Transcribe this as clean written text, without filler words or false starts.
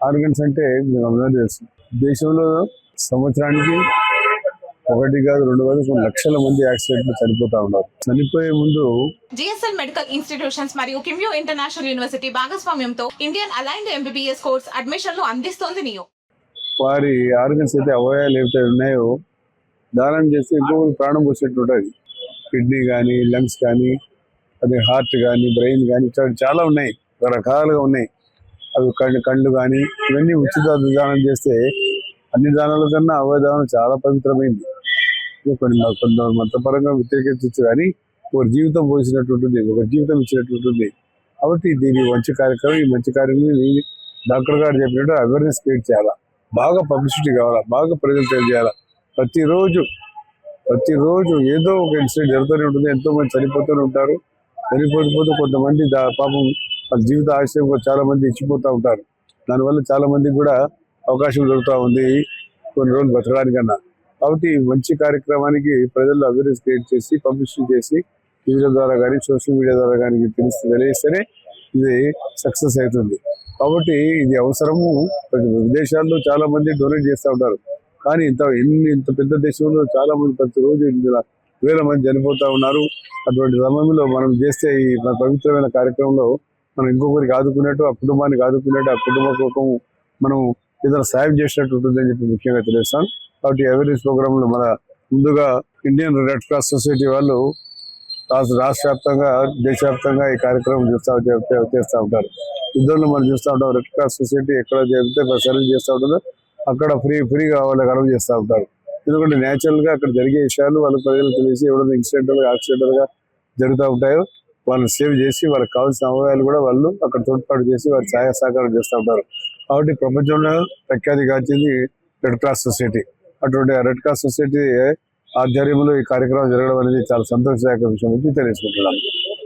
Organs అంటే మీకు అందరూ తెలుసు, దేశంలో సంవత్సరానికి ఒకటి కాదు, రెండు కాదు, కొన్ని లక్షల మంది యాక్సిడెంట్లు చనిపోతా ఉన్నారు. చనిపోయే ముందు జిఎస్ఎల్ మెడికల్ ఇన్స్టిట్యూషన్స్ మరియు కిమ్యూ ఇంటర్నేషనల్ యూనివర్సిటీ భాగస్వామ్యంతో ఇండియన్ అలైన్డ్ ఎంబీబీఎస్ కోర్స్ అడ్మిషన్లు అందిస్తోంది నియో. వారి ఆర్గన్స్ అయితే అవయవాలు ఏవైతే ఉన్నాయో దానం చేస్తే ఎక్కువ ప్రాణం పోసేట్టు ఉంటుంది. కిడ్నీ కానీ, లంగ్స్ కానీ, అదే హార్ట్ కానీ, బ్రెయిన్ కానీ, చాలా ఉన్నాయి, రకరకాలుగా ఉన్నాయి. అవి కళ్ళు కానీ, ఇవన్నీ ఉచిత దానం చేస్తే అన్ని దానాల కన్నా అవయదానం చాలా పవిత్రమైంది. కొంత మతపరంగా వ్యతిరేకించవచ్చు, కానీ ఒక జీవితం పోసినట్టు ఉంటుంది, ఒక జీవితం ఇచ్చినట్టు ఉంటుంది. కాబట్టి దీని మంచి కార్యక్రమం, ఈ మంచి కార్యక్రమం డాక్టర్ గారు చెప్పినట్టు అవేర్నెస్ క్రియేట్ చేయాలా, బాగా పబ్లిసిటీ కావాలా, బాగా ప్రజలు తెలియజేయాలా. ప్రతిరోజు ఏదో ఒక ఇన్సిడెంట్ జరుగుతూనే ఉంటుంది. ఎంతో మంది చనిపోతూనే ఉంటారు. చనిపోతే కొంతమంది పాపం వాళ్ళ జీవిత ఆశయం చాలా మంది ఇచ్చిపోతూ ఉంటారు. దానివల్ల చాలా మందికి కూడా అవకాశం దొరుకుతూ ఉంది కొన్ని రోజులు బతకడానికన్నా. కాబట్టి మంచి కార్యక్రమానికి ప్రజల్లో అవేర్నెస్ క్రియేట్ చేసి, పబ్లిసిటీ చేసి, టీవీల ద్వారా కానీ, సోషల్ మీడియా ద్వారా కానీ తెలియస్తేనే ఇది సక్సెస్ అవుతుంది. కాబట్టి ఇది అవసరము. విదేశాల్లో చాలా మంది డొనేట్ చేస్తూ ఉంటారు, కానీ ఇంత పెద్ద దేశంలో చాలా మంది ప్రతిరోజు వేల మంది చనిపోతూ ఉన్నారు. అటువంటి సమయంలో మనం చేస్తే ఈ పవిత్రమైన కార్యక్రమంలో మనం ఇంకొకరికి ఆదుకున్నట్టు, ఆ కుటుంబానికి ఆదుకున్నట్టు, ఆ కుటుంబ కోసం మనం ఏదైనా సాయం చేసినట్టు ఉంటుందని చెప్పి ముఖ్యంగా తెలుస్తాను. కాబట్టి అవేర్నెస్ ప్రోగ్రాంలో మన ముందుగా ఇండియన్ రెడ్ క్రాస్ సొసైటీ వాళ్ళు రాష్ట్ర వ్యాప్తంగా, దేశవ్యాప్తంగా ఈ కార్యక్రమం చేస్తూ ఉంటారు. ఇద్దరు మనం చూస్తూ ఉంటాం. రెడ్ క్రాస్ సొసైటీ ఎక్కడ చెబితే సర్వీస్ చేస్తూ ఉంటుందో అక్కడ ఫ్రీగా వాళ్ళకి అలవ్ చేస్తూ ఉంటారు. ఎందుకంటే న్యాచురల్ గా అక్కడ జరిగే విషయాలు వాళ్ళ ప్రజలకు తెలిసి, ఎవరైనా యాక్సిడెంటల్ గా జరుగుతూ ఉంటాయో వాళ్ళని సేవ్ చేసి, వాళ్ళకి కావాల్సిన అవయవాలు కూడా వాళ్ళు అక్కడ తోడ్పాటు చేసి వారి సహాయ సహకారం చేస్తూ ఉంటారు. కాబట్టి ప్రపంచంలో ప్రఖ్యాతిగాంచింది రెడ్ క్రాస్ సొసైటీ. అటువంటి రెడ్ క్రాస్ సొసైటీ ఆధ్వర్యంలో ఈ కార్యక్రమం జరగడం అనేది చాలా సంతోషదాయక విషయం నుంచి తెలుసుకుంటున్నాం.